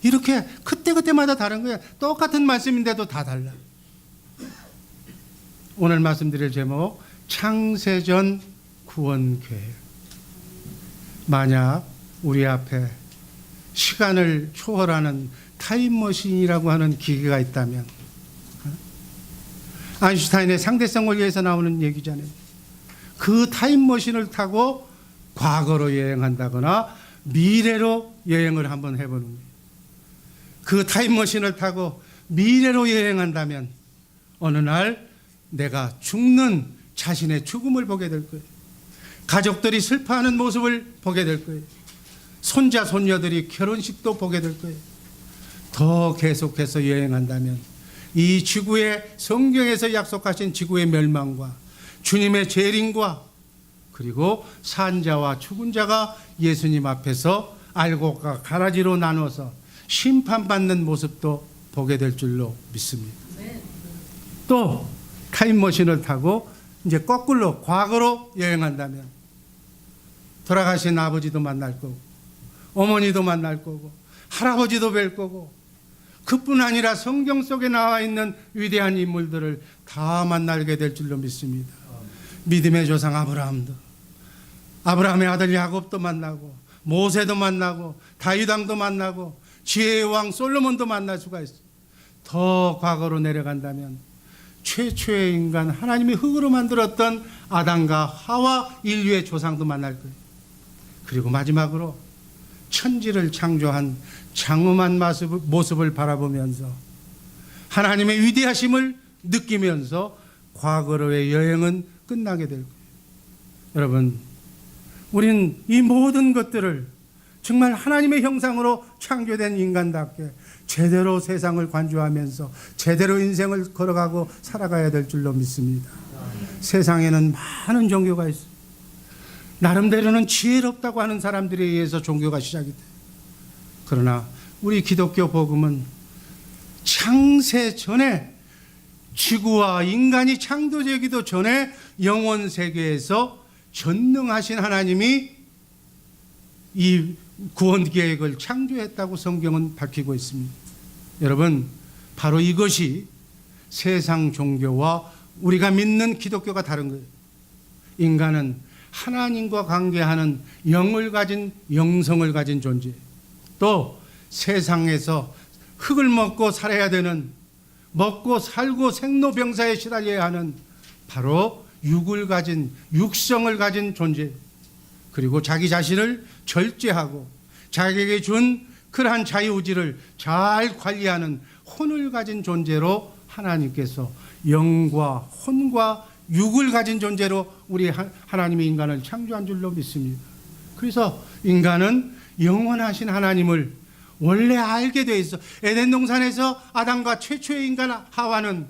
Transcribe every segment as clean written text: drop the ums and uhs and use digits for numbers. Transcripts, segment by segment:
이렇게 그때그때마다 다른 거야. 똑같은 말씀인데도 다 달라. 오늘 말씀드릴 제목, 창세전 구원계획. 만약 우리 앞에 시간을 초월하는 타임머신이라고 하는 기계가 있다면, 아인슈타인의 상대성 원리에서 나오는 얘기잖아요. 그 타임머신을 타고 과거로 여행한다거나 미래로 여행을 한번 해보는 거예요. 그 타임머신을 타고 미래로 여행한다면 어느 날 내가 죽는 자신의 죽음을 보게 될 거예요. 가족들이 슬퍼하는 모습을 보게 될 거예요. 손자 손녀들이 결혼식도 보게 될 거예요. 더 계속해서 여행한다면 이 지구의, 성경에서 약속하신 지구의 멸망과 주님의 재림과 그리고 산자와 죽은 자가 예수님 앞에서 알곡과 가라지로 나눠서 심판받는 모습도 보게 될 줄로 믿습니다. 또 타임머신을 타고 이제 거꾸로 과거로 여행한다면 돌아가신 아버지도 만날 거고 어머니도 만날 거고 할아버지도 뵐 거고 그뿐 아니라 성경 속에 나와 있는 위대한 인물들을 다 만나게 될 줄로 믿습니다. 믿음의 조상 아브라함의 아들 야곱도 만나고 모세도 만나고 다윗 왕도 만나고 지혜의 왕 솔로몬도 만날 수가 있어요. 더 과거로 내려간다면 최초의 인간, 하나님이 흙으로 만들었던 아담과 하와 인류의 조상도 만날 거예요. 그리고 마지막으로 천지를 창조한 장엄한 모습을 바라보면서 하나님의 위대하심을 느끼면서 과거로의 여행은 끝나게 될 거예요. 여러분, 우린 이 모든 것들을 정말 하나님의 형상으로 창조된 인간답게 제대로 세상을 관주하면서 제대로 인생을 걸어가고 살아가야 될 줄로 믿습니다. 세상에는 많은 종교가 있어요. 나름대로는 지혜롭다고 하는 사람들에 의해서 종교가 시작이 돼요. 그러나 우리 기독교 복음은 창세 전에, 지구와 인간이 창조되기도 전에 영원 세계에서 전능하신 하나님이 이 구원 계획을 창조했다고 성경은 밝히고 있습니다. 여러분, 바로 이것이 세상 종교와 우리가 믿는 기독교가 다른 거예요. 인간은 하나님과 관계하는 영을 가진, 영성을 가진 존재, 또 세상에서 흙을 먹고 살아야 되는, 먹고 살고 생로병사에 시달려야 하는 바로 육을 가진, 육성을 가진 존재, 그리고 자기 자신을 절제하고 자기에게 준 그러한 자유의지를 잘 관리하는 혼을 가진 존재로 하나님께서 영과 혼과 육을 가진 존재로 우리 하나님의 인간을 창조한 줄로 믿습니다. 그래서 인간은 영원하신 하나님을 원래 알게 돼 있어. 에덴 동산에서 아담과 최초의 인간 하와는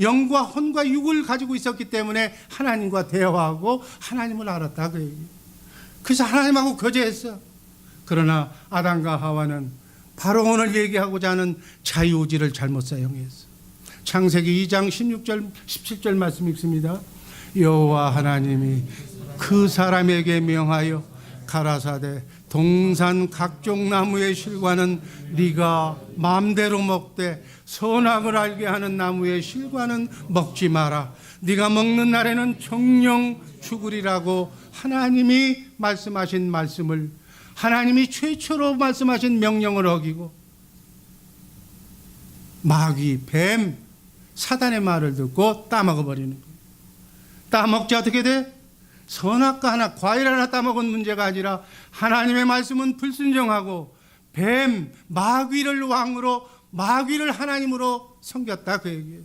영과 혼과 육을 가지고 있었기 때문에 하나님과 대화하고 하나님을 알았다 그 얘기. 그래서 하나님하고 교제했어. 그러나 아담과 하와는 바로 오늘 얘기하고자 하는 자유의지를 잘못 사용했어. 창세기 2장 16절 17절 말씀 읽습니다. 여호와 하나님이 그 사람에게 명하여 가라사대 동산 각종 나무의 실과는 네가 마음대로 먹되 선악을 알게 하는 나무의 실과는 먹지 마라. 네가 먹는 날에는 정령 죽으리라고 하나님이 말씀하신 말씀을, 하나님이 최초로 말씀하신 명령을 어기고 마귀, 뱀, 사단의 말을 듣고 따먹어버리는 거예요. 따먹자 어떻게 돼? 선악과 하나, 과일 하나 따먹은 문제가 아니라 하나님의 말씀은 불순종하고 뱀, 마귀를 왕으로, 마귀를 하나님으로 섬겼다 그 얘기예요.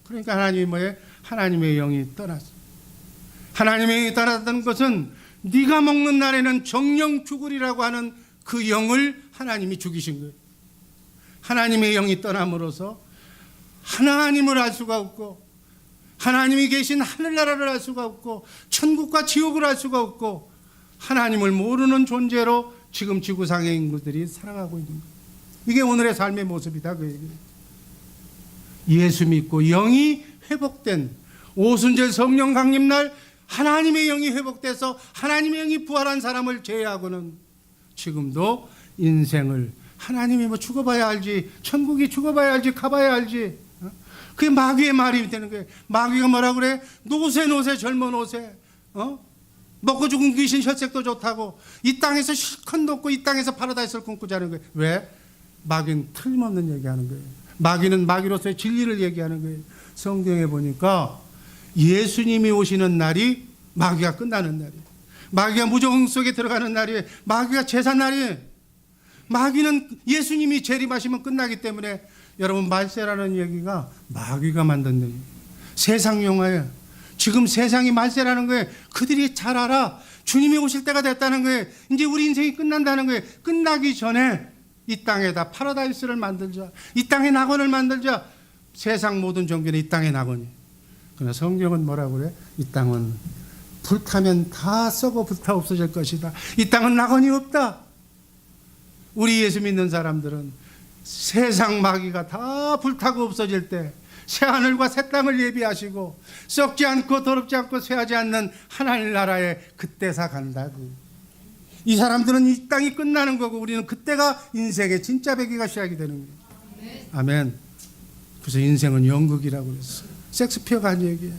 그러니까 하나님이 뭐예요? 하나님의 영이 떠났어. 하나님의 영이 떠났다는 것은 네가 먹는 날에는 정령 죽으리라고 하는 그 영을 하나님이 죽이신 거예요. 하나님의 영이 떠남으로써 하나님을 알 수가 없고 하나님이 계신 하늘나라를 알 수가 없고 천국과 지옥을 알 수가 없고 하나님을 모르는 존재로 지금 지구상의 인구들이 살아가고 있는 거예요. 이게 오늘의 삶의 모습이다 그 얘기예요. 예수 믿고 영이 회복된 오순절 성령 강림날 하나님의 영이 회복돼서 하나님의 영이 부활한 사람을 제외하고는 지금도 인생을 하나님이 뭐 죽어봐야 알지, 천국이 죽어봐야 알지, 가봐야 알지. 그게 마귀의 말이 되는 거예요. 마귀가 뭐라 그래? 노세 노세 젊어 노세. 먹고 죽은 귀신 혈색도 좋다고 이 땅에서 실컷 놓고 이 땅에서 파라다이스를 꿈꾸자는 거예요. 왜? 마귀는 틀림없는 얘기하는 거예요. 마귀는 마귀로서의 진리를 얘기하는 거예요. 성경에 보니까 예수님이 오시는 날이 마귀가 끝나는 날이에요. 마귀가 무저항 속에 들어가는 날이에요. 마귀가 제사 날이에요. 마귀는 예수님이 재림하시면 끝나기 때문에 여러분 말세라는 얘기가 마귀가 만든 얘기예요. 세상 영화예요. 지금 세상이 말세라는 거예요. 그들이 잘 알아. 주님이 오실 때가 됐다는 거예요. 이제 우리 인생이 끝난다는 거예요. 끝나기 전에 이 땅에다 파라다이스를 만들자. 이 땅에 낙원을 만들자. 세상 모든 종교는 이 땅에 낙원이. 그러나 성경은 뭐라고 그래? 이 땅은 불타면 다 썩어 불타 없어질 것이다. 이 땅은 낙원이 없다. 우리 예수 믿는 사람들은 세상 마귀가 다 불타고 없어질 때 새하늘과 새 땅을 예비하시고 썩지 않고 더럽지 않고 쇠하지 않는 하나님 나라에 그때사 간다고. 이 사람들은 이 땅이 끝나는 거고 우리는 그때가 인생의 진짜 배기가 시작이 되는 거예요. 아멘. 그래서 인생은 연극이라고 그랬어요. 섹스피어가 한 얘기예요.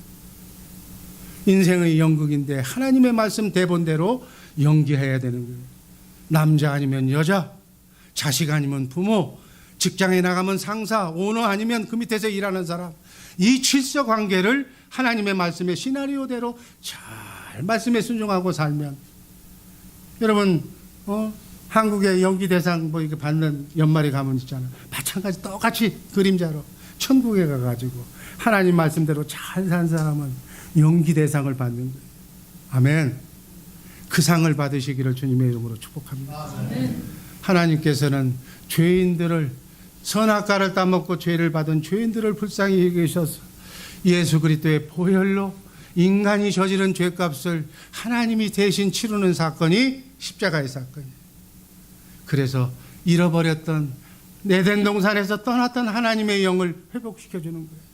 인생의 연극인데 하나님의 말씀 대본대로 연기해야 되는 거예요. 남자 아니면 여자, 자식 아니면 부모, 직장에 나가면 상사, 오너 아니면 그 밑에서 일하는 사람, 이 질서 관계를 하나님의 말씀의 시나리오대로 잘 말씀에 순종하고 살면 여러분 한국의 연기대상 뭐 이렇게 받는 연말에 가면 있잖아요. 마찬가지 똑같이 그림자로 천국에 가가지고 하나님 말씀대로 잘 산 사람은 연기대상을 받는 거예요. 아멘. 그 상을 받으시기를 주님의 이름으로 축복합니다. 아멘. 하나님께서는 죄인들을 선악과를 따먹고 죄를 받은 죄인들을 불쌍히 여기셔서 예수 그리스도의 보혈로 인간이 저지른 죄값을 하나님이 대신 치르는 사건이 십자가의 사건이에요. 그래서 잃어버렸던 에덴 동산에서 떠났던 하나님의 영을 회복시켜주는 거예요.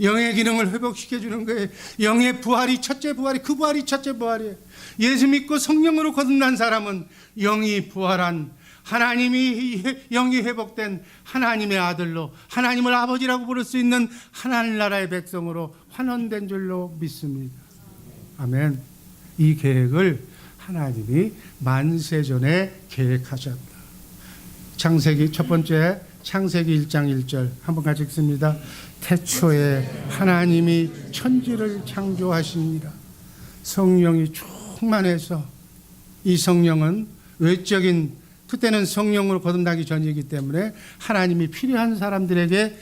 영의 기능을 회복시켜주는 거예요. 영의 부활이 첫째 부활이 그 부활이 첫째 부활이에요. 예수 믿고 성령으로 거듭난 사람은 영이 부활한 하나님이 영이 회복된 하나님의 아들로 하나님을 아버지라고 부를 수 있는 하나님 나라의 백성으로 환원된 줄로 믿습니다. 아멘. 이 계획을 하나님이 만세전에 계획하셨다. 창세기 첫 번째 창세기 1장 1절 한번 같이 읽습니다. 태초에 하나님이 천지를 창조하시니라. 성령이 충만해서 이 성령은 외적인 그때는 성령으로 거듭나기 전이기 때문에 하나님이 필요한 사람들에게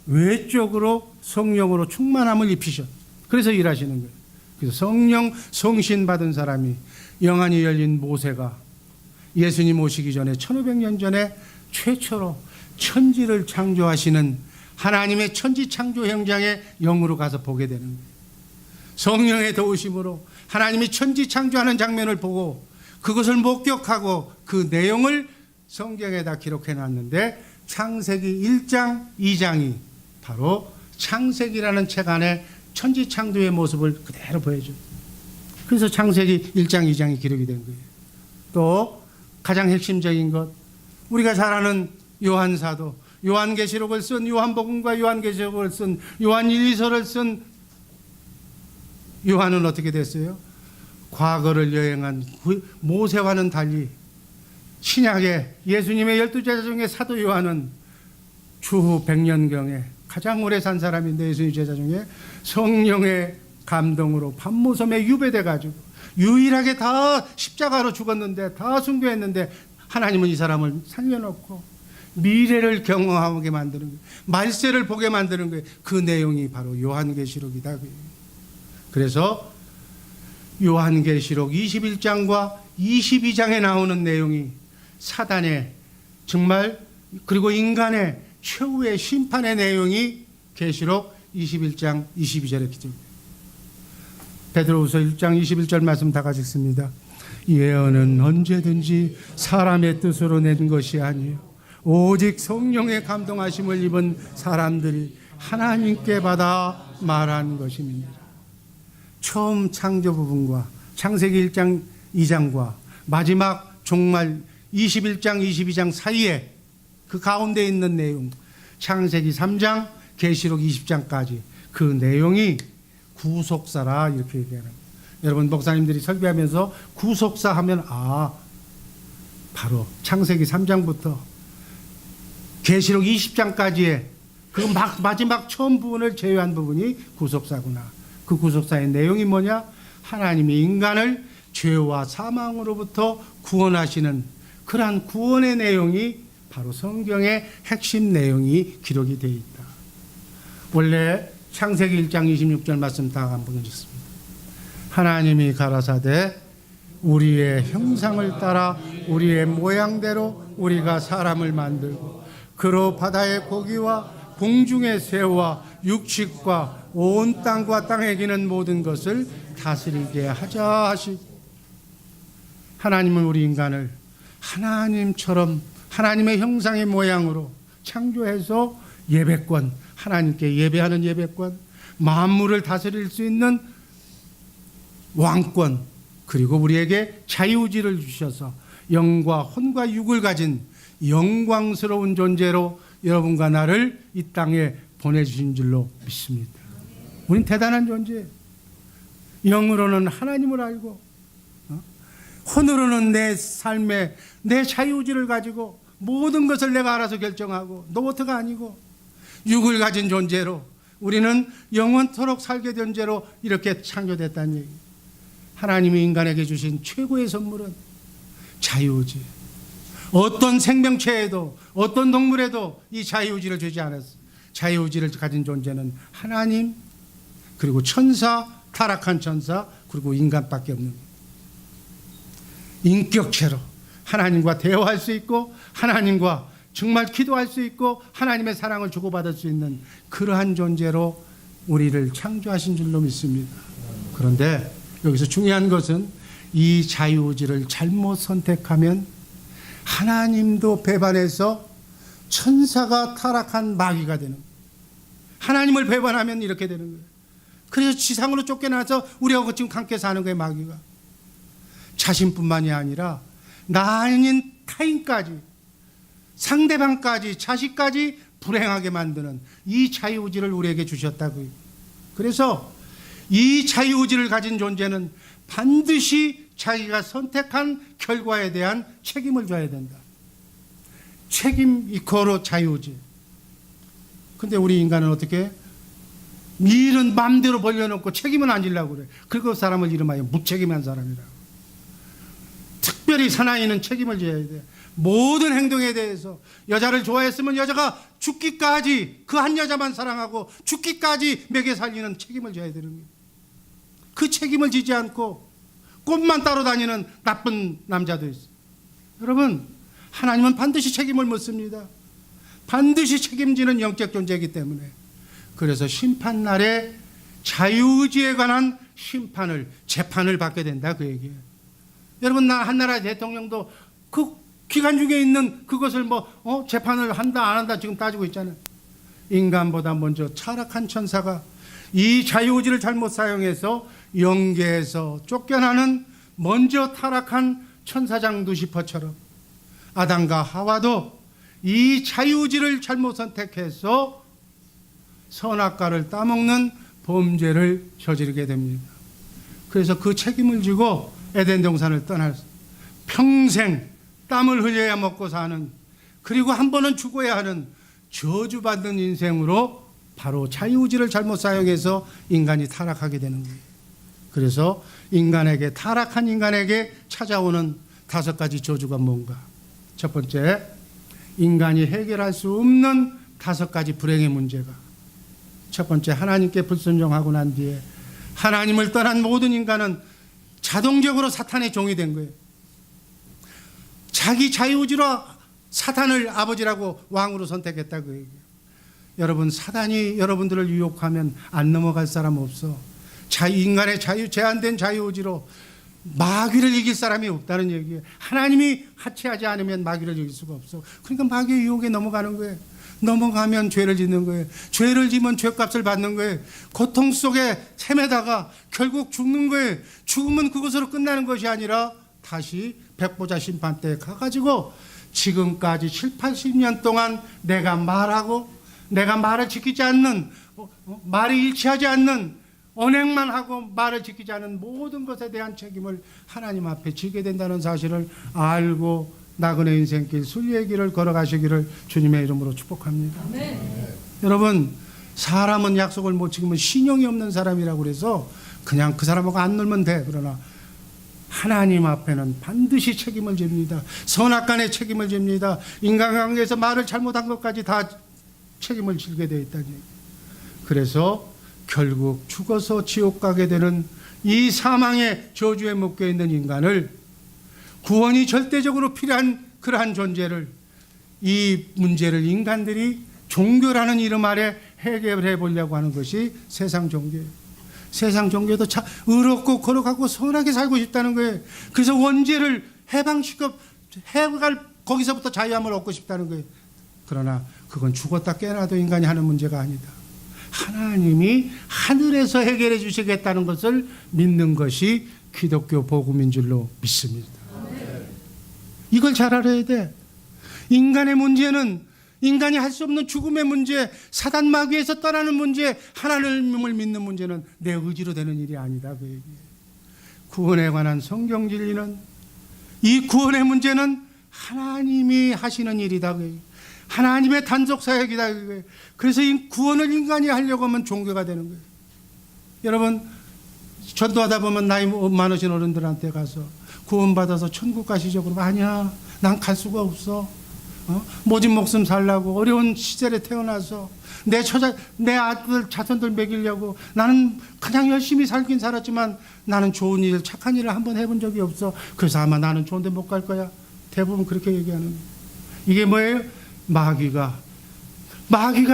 외적으로 성령으로 충만함을 입히셨. 그래서 일하시는 거예요. 그래서 성령 성신 받은 사람이 영안이 열린 모세가 예수님 오시기 전에 1500년 전에 최초로 천지를 창조하시는 하나님의 천지 창조 현장에 영으로 가서 보게 되는 거예요. 성령의 도우심으로 하나님이 천지 창조하는 장면을 보고 그것을 목격하고 그 내용을 성경에다 기록해 놨는데 창세기 1장 2장이 바로 창세기라는 책 안에 천지 창조의 모습을 그대로 보여줘요. 그래서 창세기 1장 2장이 기록이 된 거예요. 또 가장 핵심적인 것 우리가 잘 아는 요한사도 요한계시록을 쓴 요한복음과 요한계시록을 쓴 요한 1, 2서를 쓴 요한은 어떻게 됐어요? 과거를 여행한 모세와는 달리 신약의 예수님의 12제자 중에 사도 요한은 주후 100년경에 가장 오래 산 사람인데 예수님 제자 중에 성령의 감동으로 밤모섬에 유배돼 가지고 유일하게 다 십자가로 죽었는데 다 순교했는데 하나님은 이 사람을 살려놓고 미래를 경험하게 만드는 거예요. 말세를 보게 만드는 거예요. 그 내용이 바로 요한계시록이다. 그래서 요한계시록 21장과 22장에 나오는 내용이 사단의 정말 그리고 인간의 최후의 심판의 내용이 계시록 21장 22절에 기록됩니다. 베드로후서 1장 21절 말씀 다 같이 읽습니다. 예언은 언제든지 사람의 뜻으로 낸 것이 아니요 오직 성령의 감동하심을 입은 사람들이 하나님께 받아 말한 것입니다. 처음 창조 부분과 창세기 1장 2장과 마지막 종말 21장 22장 사이에 그 가운데 있는 내용, 창세기 3장, 계시록 20장까지 그 내용이 구속사라 이렇게 얘기하는 거예요. 여러분 목사님들이 설교하면서 구속사 하면 바로 창세기 3장부터 계시록 20장까지의 그 마지막 처음 부분을 제외한 부분이 구속사구나. 그 구속사의 내용이 뭐냐? 하나님이 인간을 죄와 사망으로부터 구원하시는 그러한 구원의 내용이 바로 성경의 핵심 내용이 기록이 되어 있다. 원래 창세기 1장 26절 말씀 다 한번 읽겠습니다. 하나님이 가라사대 우리의 형상을 따라 우리의 모양대로 우리가 사람을 만들고 그로 바다의 고기와 공중의 새와 육식과 온 땅과 땅에 기는 모든 것을 다스리게 하자 하시고, 하나님은 우리 인간을 하나님처럼 하나님의 형상의 모양으로 창조해서 예배권, 하나님께 예배하는 예배권, 만물을 다스릴 수 있는 왕권, 그리고 우리에게 자유의지를 주셔서 영과 혼과 육을 가진 영광스러운 존재로 여러분과 나를 이 땅에 보내주신 줄로 믿습니다. 우린 대단한 존재예요. 영으로는 하나님을 알고 혼으로는 내 삶에 내 자유의지를 가지고 모든 것을 내가 알아서 결정하고 로봇가 아니고 육을 가진 존재로 우리는 영원토록 살게 된 죄로 이렇게 창조됐다는 얘기. 하나님이 인간에게 주신 최고의 선물은 자유의지. 어떤 생명체에도 어떤 동물에도 이 자유의지를 주지 않았어. 자유의지를 가진 존재는 하나님, 그리고 천사, 타락한 천사, 그리고 인간밖에 없는 거예요. 인격체로 하나님과 대화할 수 있고 하나님과 정말 기도할 수 있고 하나님의 사랑을 주고받을 수 있는 그러한 존재로 우리를 창조하신 줄로 믿습니다. 그런데 여기서 중요한 것은 이 자유의지를 잘못 선택하면 하나님도 배반해서 천사가 타락한 마귀가 되는 거예요. 하나님을 배반하면 이렇게 되는 거예요. 그래서 지상으로 쫓겨나서 우리하고 지금 함께 사는 거예요. 마귀가 자신뿐만이 아니라 나 아닌 타인까지, 상대방까지, 자식까지 불행하게 만드는 이 자유의지를 우리에게 주셨다고요. 그래서 이 자유의지를 가진 존재는 반드시 자기가 선택한 결과에 대한 책임을 져야 된다. 책임 이코로 자유의지. 근데 우리 인간은 어떻게? 일은 마음대로 벌려놓고 책임은 안 지려고 그래. 그리고 사람을 이름하여 무책임한 사람이라고. 특별히 사나이는 책임을 져야 돼. 모든 행동에 대해서 여자를 좋아했으면 여자가 죽기까지 그 한 여자만 사랑하고 죽기까지 먹여 살리는 책임을 져야 되는 거예요. 그 책임을 지지 않고 꽃만 따로 다니는 나쁜 남자도 있어요. 여러분, 하나님은 반드시 책임을 묻습니다. 반드시 책임지는 영적 존재이기 때문에. 그래서 심판날에 자유의지에 관한 심판을, 재판을 받게 된다, 그 얘기예요. 여러분, 한 나라의 대통령도 그 기간 중에 있는 그것을 재판을 한다 안 한다 지금 따지고 있잖아요. 인간보다 먼저 타락한 천사가 이 자유의지를 잘못 사용해서 영계에서 쫓겨나는 먼저 타락한 천사장 루시퍼처럼 아담과 하와도 이 자유의지를 잘못 선택해서 선악과를 따먹는 범죄를 저지르게 됩니다. 그래서 그 책임을 지고 에덴 동산을 떠날 평생 땀을 흘려야 먹고 사는, 그리고 한 번은 죽어야 하는 저주받는 인생으로 바로 자유의지를 잘못 사용해서 인간이 타락하게 되는 거예요. 그래서 타락한 인간에게 찾아오는 5가지 저주가 뭔가? 첫 번째, 인간이 해결할 수 없는 5가지 불행의 문제가, 첫 번째, 하나님께 불순종하고 난 뒤에 하나님을 떠난 모든 인간은 자동적으로 사탄의 종이 된 거예요. 자기 자유의지로 사탄을 아버지라고 왕으로 선택했다고 얘기해요. 여러분, 사단이 여러분들을 유혹하면 안 넘어갈 사람 없어. 인간의 제한된 자유의지로 마귀를 이길 사람이 없다는 얘기예요. 하나님이 하치하지 않으면 마귀를 이길 수가 없어. 그러니까 마귀의 유혹에 넘어가는 거예요. 넘어가면 죄를 짓는 거예요. 죄를 지면 죄값을 받는 거예요. 고통 속에 헤매다가 결국 죽는 거예요. 죽으면 그것으로 끝나는 것이 아니라 다시 백보자 심판대에 가가지고 지금까지 7, 80년 동안 내가 말하고 내가 말을 지키지 않는 말이 일치하지 않는 언행만 하고 말을 지키지 않은 모든 것에 대한 책임을 하나님 앞에 지게 된다는 사실을 알고 나그네 인생길 순리의 길을 걸어가시기를 주님의 이름으로 축복합니다. 아멘. 여러분, 사람은 약속을 못 지키면 신용이 없는 사람이라고 그래서 그냥 그 사람하고 안 놀면 돼. 그러나 하나님 앞에는 반드시 책임을 집니다. 선악간의 책임을 집니다. 인간관계에서 말을 잘못한 것까지 다 책임을 지게 되어 있다니. 그래서 결국 죽어서 지옥 가게 되는 이 사망의 저주에 묶여 있는 인간을 구원이 절대적으로 필요한 그러한 존재를, 이 문제를 인간들이 종교라는 이름 아래 해결해 보려고 하는 것이 세상 종교예요. 세상 종교도 참 의롭고 거룩하고 선하게 살고 싶다는 거예요. 그래서 원죄를 해방시켜 해갈 거기서부터 자유함을 얻고 싶다는 거예요. 그러나 그건 죽었다 깨어나도 인간이 하는 문제가 아니다. 하나님이 하늘에서 해결해 주시겠다는 것을 믿는 것이 기독교 복음인 줄로 믿습니다. 이걸 잘 알아야 돼. 인간의 문제는 인간이 할 수 없는 죽음의 문제, 사단 마귀에서 떠나는 문제, 하나님을 믿는 문제는 내 의지로 되는 일이 아니다. 그 얘기예요. 구원에 관한 성경 진리는, 이 구원의 문제는 하나님이 하시는 일이다. 그 얘기예요. 하나님의 단속 사역이다. 그 얘기예요. 그래서 이 구원을 인간이 하려고 하면 종교가 되는 거예요. 여러분, 전도하다 보면 나이 많으신 어른들한테 가서 구원받아서 천국 가시죠. 그러면 아니야, 난 갈 수가 없어. 모진 목숨 살라고 어려운 시절에 태어나서 내 아들 자손들 먹이려고 나는 그냥 열심히 살긴 살았지만 나는 좋은 일, 착한 일을 한번 해본 적이 없어. 그래서 아마 나는 좋은 데 못 갈 거야. 대부분 그렇게 얘기하는 거예요. 이게 뭐예요? 마귀가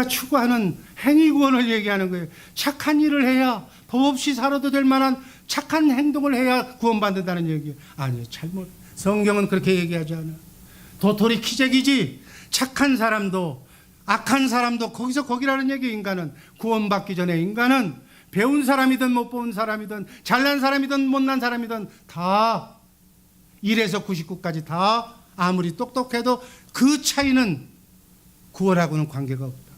추구하는 행위구원을 얘기하는 거예요. 착한 일을 해야, 법 없이 살아도 될 만한 착한 행동을 해야 구원받는다는 얘기예요. 아니요, 잘못. 성경은 그렇게 얘기하지 않아. 도토리 키재기지. 착한 사람도 악한 사람도 거기서 거기라는 얘기. 인간은 구원받기 전에 인간은 배운 사람이든 못 배운 사람이든 잘난 사람이든 못난 사람이든 다 1에서 99까지 다 아무리 똑똑해도 그 차이는 구원하고는 관계가 없다.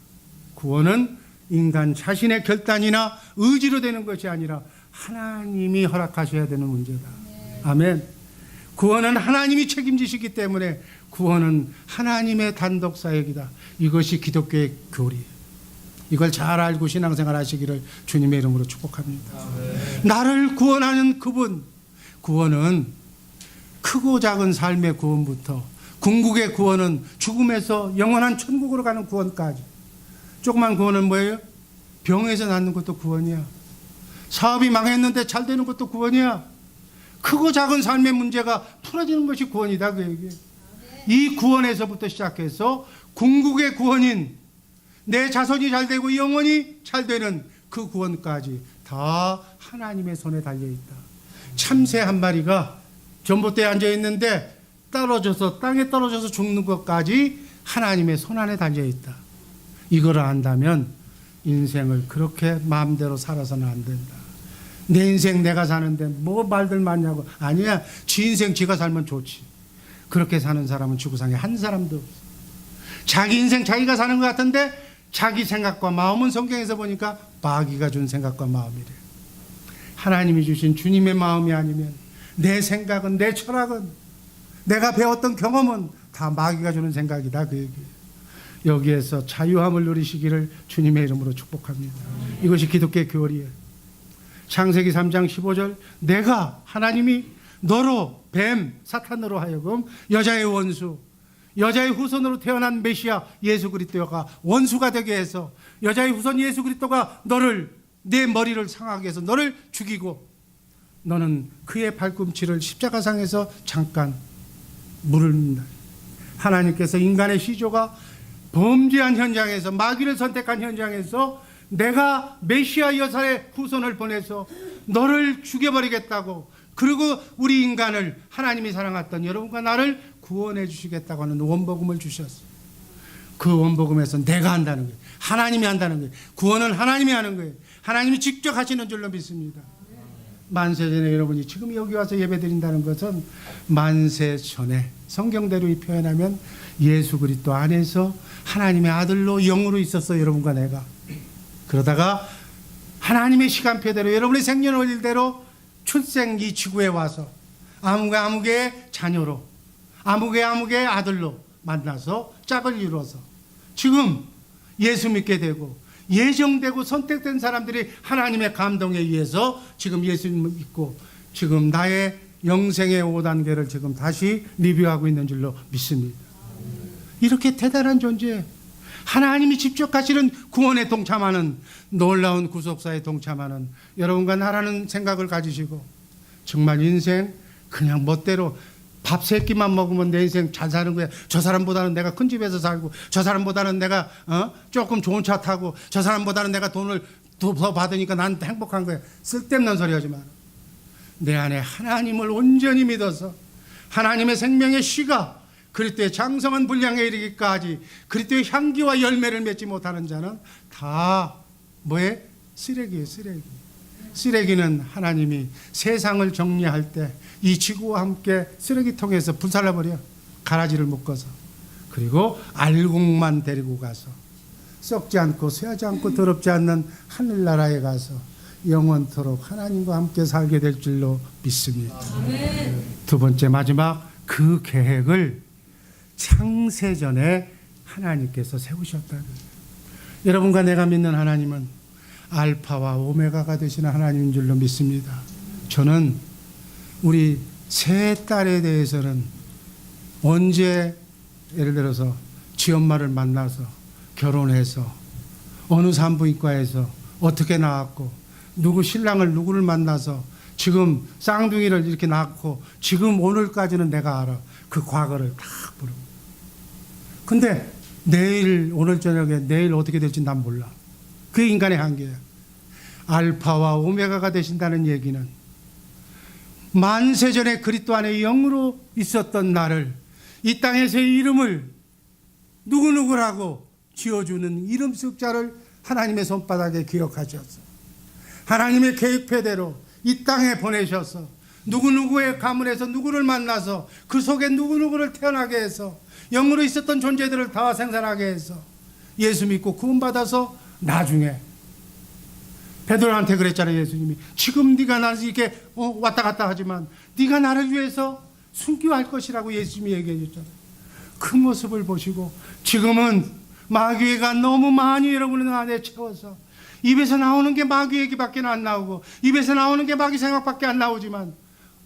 구원은 인간 자신의 결단이나 의지로 되는 것이 아니라 하나님이 허락하셔야 되는 문제다. 아멘. 구원은 하나님이 책임지시기 때문에 구원은 하나님의 단독 사역이다. 이것이 기독교의 교리예요. 이걸 잘 알고 신앙생활 하시기를 주님의 이름으로 축복합니다. 나를 구원하는 그분, 구원은 크고 작은 삶의 구원부터 궁극의 구원은 죽음에서 영원한 천국으로 가는 구원까지. 조그만 구원은 뭐예요? 병에서 낫는 것도 구원이야. 사업이 망했는데 잘 되는 것도 구원이야. 크고 작은 삶의 문제가 풀어지는 것이 구원이다. 그 얘기예요. 이 구원에서부터 시작해서 궁극의 구원인 내 자손이 잘 되고 영원히 잘 되는 그 구원까지 다 하나님의 손에 달려있다. 참새 한 마리가 전봇대에 앉아있는데 땅에 떨어져서 죽는 것까지 하나님의 손 안에 달려있다. 이걸 안다면 인생을 그렇게 마음대로 살아서는 안 된다. 내 인생 내가 사는데 뭐 말들 많냐고. 아니야, 지 인생 지가 살면 좋지. 그렇게 사는 사람은 지구상에 한 사람도 없어. 자기 인생 자기가 사는 것 같은데 자기 생각과 마음은 성경에서 보니까 마귀가 준 생각과 마음이래. 하나님이 주신 주님의 마음이 아니면 내 생각은, 내 철학은, 내가 배웠던 경험은 다 마귀가 주는 생각이다. 그 얘기예요. 여기에서 자유함을 누리시기를 주님의 이름으로 축복합니다. 이것이 기독교의 교리예요. 창세기 3장 15절, 내가 하나님이 너로 뱀 사탄으로 하여금 여자의 원수, 여자의 후손으로 태어난 메시아 예수 그리스도가 원수가 되게 해서 여자의 후손 예수 그리스도가 내 머리를 상하게 해서 너를 죽이고 너는 그의 발꿈치를 십자가상에서 잠깐 물을. 하나님께서 인간의 시조가 범죄한 현장에서, 마귀를 선택한 현장에서 내가 메시아 여사의 후손을 보내서 너를 죽여버리겠다고, 그리고 우리 인간을 하나님이 사랑했던 여러분과 나를 구원해 주시겠다고 하는 원복음을 주셨어요. 그 원복음에서 내가 한다는 거예요. 하나님이 한다는 거예요. 구원은 하나님이 하는 거예요. 하나님이 직접 하시는 줄로 믿습니다. 만세 전에 여러분이 지금 여기 와서 예배 드린다는 것은 만세 전에 성경대로 표현하면 예수 그리스도 안에서 하나님의 아들로 영으로 있었어 여러분과 내가. 그러다가 하나님의 시간표대로 여러분의 생년월일대로 출생 이 지구에 와서 아무개 자녀로 아무개 아들로 만나서 짝을 이루어서 지금 예수 믿게 되고 예정되고 선택된 사람들이 하나님의 감동에 의해서 지금 예수 믿고 지금 나의 영생의 5단계를 지금 다시 리뷰하고 있는 줄로 믿습니다. 이렇게 대단한 존재, 하나님이 직접 하시는 구원에 동참하는 놀라운 구속사에 동참하는 여러분과 나라는 생각을 가지시고 정말 인생 그냥 멋대로 밥 3끼만 먹으면 내 인생 잘 사는 거야. 저 사람보다는 내가 큰 집에서 살고 저 사람보다는 내가 조금 좋은 차 타고 저 사람보다는 내가 돈을 더 받으니까 난 행복한 거야. 쓸데없는 소리 하지 마라. 내 안에 하나님을 온전히 믿어서 하나님의 생명의 씨가 그리스도의 장성한 분량에 이르기까지 그리스도의 향기와 열매를 맺지 못하는 자는 다 뭐에? 쓰레기예요. 쓰레기. 쓰레기는 하나님이 세상을 정리할 때 이 지구와 함께 쓰레기통에서 불살라버려. 가라지를 묶어서. 그리고 알곡만 데리고 가서 썩지 않고 쇠하지 않고 더럽지 않는 하늘나라에 가서 영원토록 하나님과 함께 살게 될 줄로 믿습니다. 두 번째 마지막 그 계획을 창세전에 하나님께서 세우셨다는 거예요. 여러분과 내가 믿는 하나님은 알파와 오메가가 되시는 하나님인 줄로 믿습니다. 저는 우리 세 딸에 대해서는 언제 예를 들어서 지엄마를 만나서 결혼해서 어느 산부인과에서 어떻게 낳았고 누구 신랑을 누구를 만나서 지금 쌍둥이를 이렇게 낳고 지금 오늘까지는 내가 알아. 그 과거를 다 부르고. 근데 내일 오늘 저녁에 내일 어떻게 될지 난 몰라. 그게 인간의 한계야. 알파와 오메가가 되신다는 얘기는 만세전에 그리스도 안에 영으로 있었던 나를 이 땅에서의 이름을 누구누구라고 지어주는 이름 숫자를 하나님의 손바닥에 기억하셔서 하나님의 계획표대로 이 땅에 보내셔서 누구누구의 가문에서 누구를 만나서 그 속에 누구누구를 태어나게 해서 영으로 있었던 존재들을 다 생산하게 해서 예수 믿고 구원받아서 나중에 베드로한테 그랬잖아요. 예수님이 지금 네가 나를 이렇게 왔다 갔다 하지만 네가 나를 위해서 순교할 것이라고 예수님이 얘기해 줬잖아요. 그 모습을 보시고 지금은 마귀가 너무 많이 여러분의 안에 채워서 입에서 나오는 게 마귀 얘기밖에 안 나오고 입에서 나오는 게 마귀 생각밖에 안 나오지만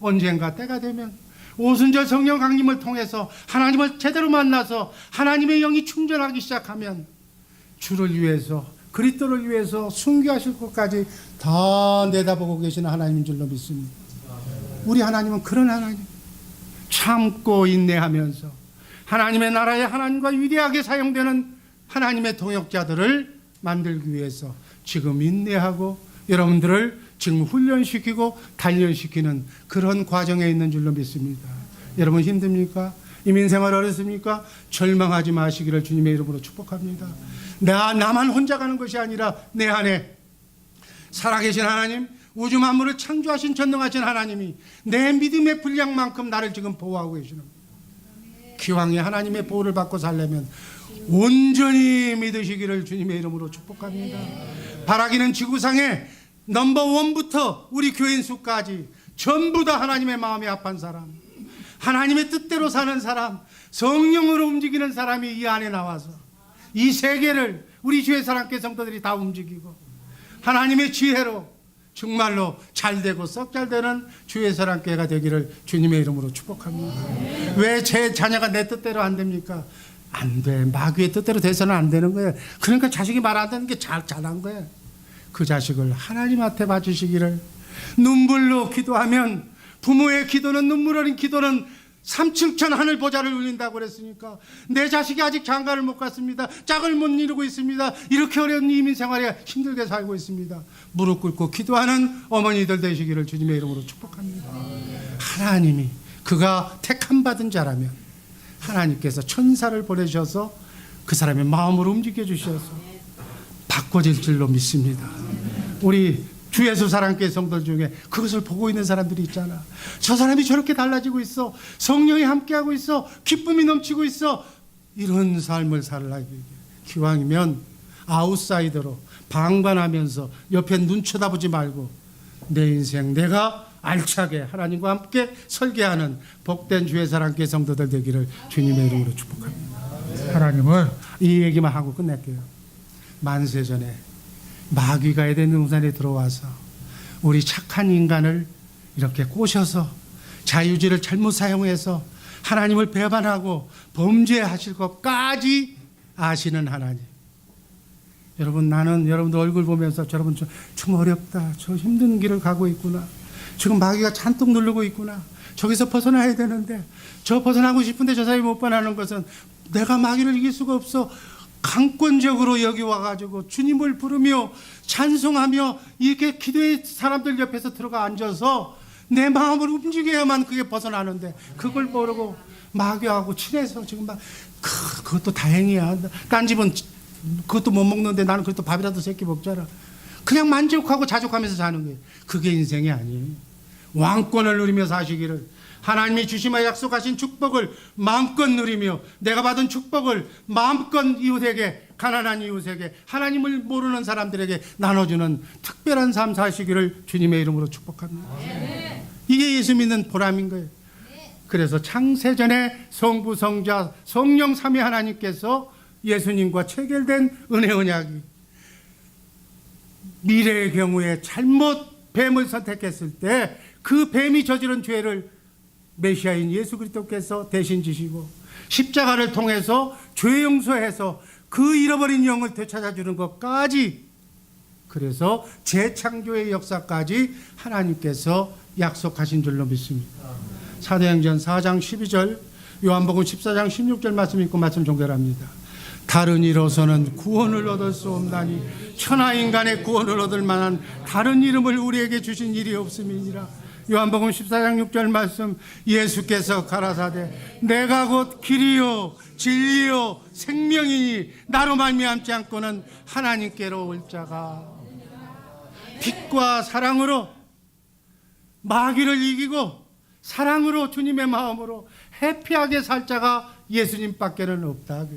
언젠가 때가 되면 오순절 성령 강림을 통해서 하나님을 제대로 만나서 하나님의 영이 충전하기 시작하면 주를 위해서 그리스도를 위해서 순교하실 것까지 다 내다보고 계시는 하나님인 줄로 믿습니다. 우리 하나님은 그런 하나님, 참고 인내하면서 하나님의 나라의 하나님과 위대하게 사용되는 하나님의 동역자들을 만들기 위해서 지금 인내하고 여러분들을 지금 훈련시키고 단련시키는 그런 과정에 있는 줄로 믿습니다. 여러분 힘듭니까? 이민생활 어렵습니까? 절망하지 마시기를 주님의 이름으로 축복합니다. 나만 혼자 가는 것이 아니라 내 안에 살아계신 하나님, 우주 만물을 창조하신 전능하신 하나님이 내 믿음의 분량만큼 나를 지금 보호하고 계시는 거예요. 기왕에 하나님의 보호를 받고 살려면 온전히 믿으시기를 주님의 이름으로 축복합니다. 바라기는 지구상에 넘버1부터 우리 교인 수까지 전부 다 하나님의 마음에 합한 사람, 하나님의 뜻대로 사는 사람, 성령으로 움직이는 사람이 이 안에 나와서 이 세계를 우리 주의 사랑교회 성도들이 다 움직이고 하나님의 지혜로 정말로 잘되고 썩 잘되는 주의 사랑교회가 되기를 주님의 이름으로 축복합니다. 왜 제 자녀가 내 뜻대로 안 됩니까? 안 돼. 마귀의 뜻대로 돼서는 안 되는 거예요. 그러니까 자식이 말 안 되는 게 잘한 거예요. 그 자식을 하나님한테 봐주시기를. 눈물로 기도하면 부모의 기도는 눈물 어린 기도는 3층천 하늘 보좌를 울린다고 그랬으니까 내 자식이 아직 장가를 못 갔습니다. 짝을 못 이루고 있습니다. 이렇게 어려운 이민 생활에 힘들게 살고 있습니다. 무릎 꿇고 기도하는 어머니들 되시기를 주님의 이름으로 축복합니다. 하나님이 그가 택함 받은 자라면 하나님께서 천사를 보내셔서 그 사람의 마음을 움직여 주셔서 바꿔질 줄로 믿습니다. 우리 주 예수 사랑교회 성도들 중에 그것을 보고 있는 사람들이 있잖아. 저 사람이 저렇게 달라지고 있어. 성령이 함께하고 있어. 기쁨이 넘치고 있어. 이런 삶을 살라고 기왕이면 아웃사이더로 방관하면서 옆에 눈 쳐다보지 말고 내 인생 내가 알차게 하나님과 함께 설계하는 복된 주의 사랑교회 성도들 되기를 주님의 이름으로 축복합니다. 하나님은 이 얘기만 하고 끝낼게요. 만세 전에 마귀가 에덴 동산에 들어와서 우리 착한 인간을 이렇게 꼬셔서 자유지를 잘못 사용해서 하나님을 배반하고 범죄하실 것까지 아시는 하나님. 여러분, 나는 여러분들 얼굴 보면서 여러분 좀 어렵다, 저 힘든 길을 가고 있구나, 지금 마귀가 잔뜩 누르고 있구나, 저기서 벗어나야 되는데 저 벗어나고 싶은데 저 사람이 못 벗어나는 것은 내가 마귀를 이길 수가 없어. 강권적으로 여기 와가지고 주님을 부르며 찬송하며 이렇게 기도의 사람들 옆에서 들어가 앉아서 내 마음을 움직여야만 그게 벗어나는데 그걸 모르고 마귀하고 친해서 지금 막 그것도 다행이야. 딴 집은 그것도 못 먹는데 나는 그것도 밥이라도 새끼 먹잖아. 그냥 만족하고 자족하면서 사는 거예요. 그게 인생이 아니에요. 왕권을 누리며 사시기를, 하나님이 주시며 약속하신 축복을 마음껏 누리며 내가 받은 축복을 마음껏 이웃에게, 가난한 이웃에게, 하나님을 모르는 사람들에게 나눠주는 특별한 삶 사시기를 주님의 이름으로 축복합니다. 이게 예수 믿는 보람인 거예요. 그래서 창세전에 성부, 성자, 성령 삼위 하나님께서 예수님과 체결된 은혜 언약이 미래의 경우에 잘못 뱀을 선택했을 때 그 뱀이 저지른 죄를 메시아인 예수 그리스도께서 대신 지시고 십자가를 통해서 죄 용서해서 그 잃어버린 영을 되찾아주는 것까지, 그래서 재창조의 역사까지 하나님께서 약속하신 줄로 믿습니다. 사도행전 4장 12절, 요한복음 14장 16절 말씀 읽고 말씀 종결합니다. 다른 이로서는 구원을 얻을 수 없나니 천하인간의 구원을 얻을 만한 다른 이름을 우리에게 주신 일이 없음이니라. 요한복음 14장 6절 말씀, 예수께서 가라사대 내가 곧 길이요 진리요 생명이니 나로 말미암지 않고는 하나님께로 올 자가, 빛과 사랑으로 마귀를 이기고 사랑으로 주님의 마음으로 해피하게 살 자가 예수님밖에는 없다.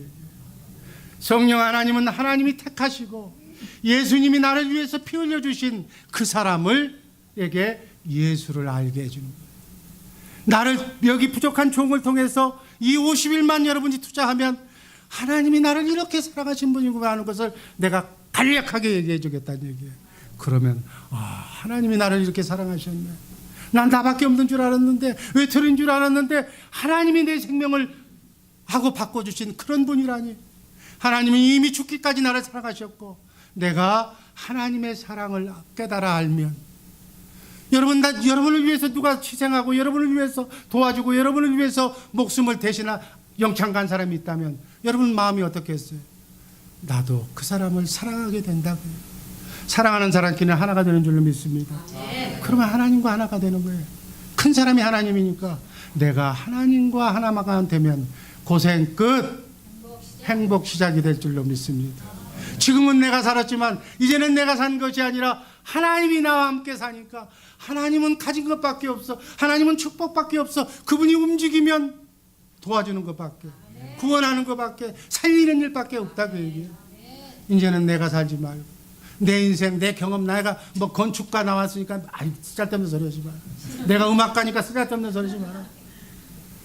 성령 하나님은 하나님이 택하시고 예수님이 나를 위해서 피 흘려주신 그 사람을에게 예수를 알게 해주는 거예요. 나를 여기 부족한 종을 통해서 이 50일만 여러분이 투자하면 하나님이 나를 이렇게 사랑하신 분이구나 하는 것을 내가 간략하게 얘기해 주겠다는 얘기예요. 그러면 하나님이 나를 이렇게 사랑하셨네. 난 나밖에 없는 줄 알았는데, 외톨이인 줄 알았는데 하나님이 내 생명을 하고 바꿔주신 그런 분이라니. 하나님이 이미 죽기까지 나를 사랑하셨고 내가 하나님의 사랑을 깨달아 알면, 여러분을 위해서 누가 희생하고 여러분을 위해서 도와주고 여러분을 위해서 목숨을 대신한 영창 간 사람이 있다면 여러분 마음이 어떻겠어요? 나도 그 사람을 사랑하게 된다고요. 사랑하는 사람끼리는 하나가 되는 줄로 믿습니다. 그러면 하나님과 하나가 되는 거예요. 큰 사람이 하나님이니까 내가 하나님과 하나만 되면 고생 끝, 행복 시작이 될 줄로 믿습니다. 지금은 내가 살았지만 이제는 내가 산 것이 아니라 하나님이 나와 함께 사니까, 하나님은 가진 것밖에 없어. 하나님은 축복밖에 없어. 그분이 움직이면 도와주는 것밖에, 구원하는 것밖에, 살리는 일밖에 없다고 얘기해요. 이제는 내가 살지 말고 내 인생, 내 경험, 내가 뭐 건축가 나왔으니까 쓸데없는 소리 하지 마라. 내가 음악가니까 쓸데없는 소리 하지 마라.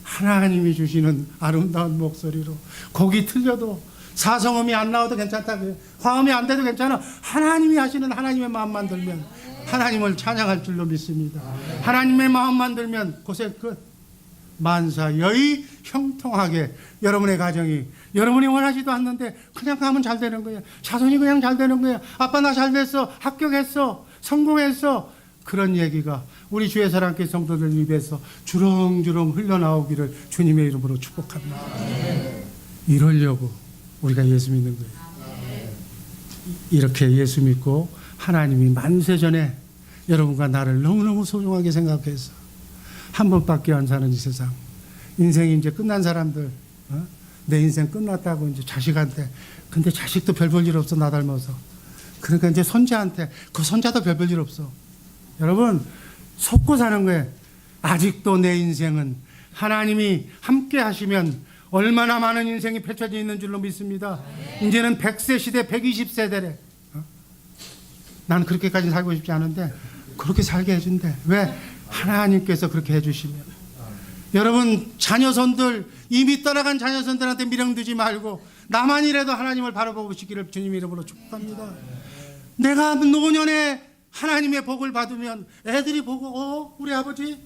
하나님이 주시는 아름다운 목소리로, 곡이 틀려도 사성음이 안 나와도 괜찮다고요. 화음이 안 돼도 괜찮아. 하나님이 하시는 하나님의 마음만 들면 하나님을 찬양할 줄로 믿습니다. 하나님의 마음만 들면 고생 끝. 만사여의 형통하게 여러분의 가정이 여러분이 원하지도 않는데 그냥 가면 잘 되는 거예요. 자손이 그냥 잘 되는 거예요. 아빠 나 잘 됐어, 합격했어, 성공했어. 그런 얘기가 우리 주의 사랑교회 성도들 입에서 주렁주렁 흘러나오기를 주님의 이름으로 축복합니다. 이러려고 우리가 예수 믿는 거예요. 이렇게 예수 믿고 하나님이 만세 전에 여러분과 나를 너무너무 소중하게 생각해서 한 번밖에 안 사는 이 세상, 인생이 이제 끝난 사람들, 내 인생 끝났다고 이제 자식한테, 근데 자식도 별 볼 일 없어, 나 닮아서. 그러니까 이제 손자한테, 그 손자도 별 볼 일 없어. 여러분, 속고 사는 거예요. 아직도 내 인생은 하나님이 함께 하시면 얼마나 많은 인생이 펼쳐져 있는 줄로 믿습니다. 이제는 100세 시대 120세대래. 나는 그렇게까지 살고 싶지 않은데 그렇게 살게 해준대. 왜? 하나님께서 그렇게 해주시면. 여러분 자녀손들, 이미 떠나간 자녀손들한테 미련 두지 말고 나만이라도 하나님을 바라보시기를 주님 이름으로 축복합니다. 내가 노년에 하나님의 복을 받으면 애들이 보고 우리 아버지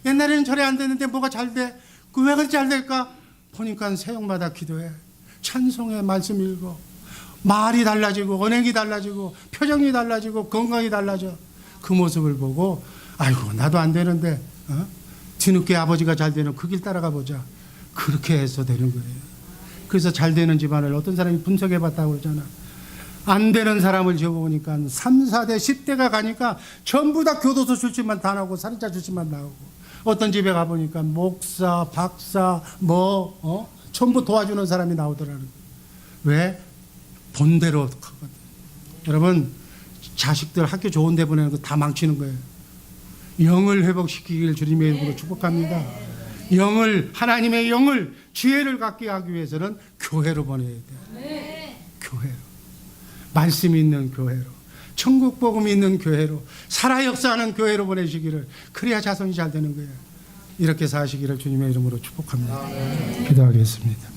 옛날에는 저래 안 됐는데 뭐가 잘 돼? 그 왜 그렇게 잘 될까? 보니까 새벽마다 기도해, 찬송해, 말씀 읽어, 말이 달라지고 언행이 달라지고 표정이 달라지고 건강이 달라져. 그 모습을 보고 아이고 나도 안 되는데 뒤늦게 아버지가 잘 되는 그 길 따라가 보자. 그렇게 해서 되는 거예요. 그래서 잘 되는 집안을 어떤 사람이 분석해 봤다고 그러잖아. 안 되는 사람을 지어보니까 3, 4대, 10대가 가니까 전부 다 교도소 출신만 다 나오고 살인자 출신만 나오고, 어떤 집에 가보니까 목사, 박사, 전부 도와주는 사람이 나오더라는 거예요. 왜? 본대로 하거든. 여러분 자식들 학교 좋은 데 보내는 거 다 망치는 거예요. 영을 회복시키길 주님의 이름으로 축복합니다. 영을, 하나님의 영을, 지혜를 갖게 하기 위해서는 교회로 보내야 돼요. 교회로, 말씀이 있는 교회로, 천국 복음이 있는 교회로, 살아 역사하는 교회로 보내시기를. 그래야 자손이 잘 되는 거예요. 이렇게 사시기를 주님의 이름으로 축복합니다. 기도하겠습니다.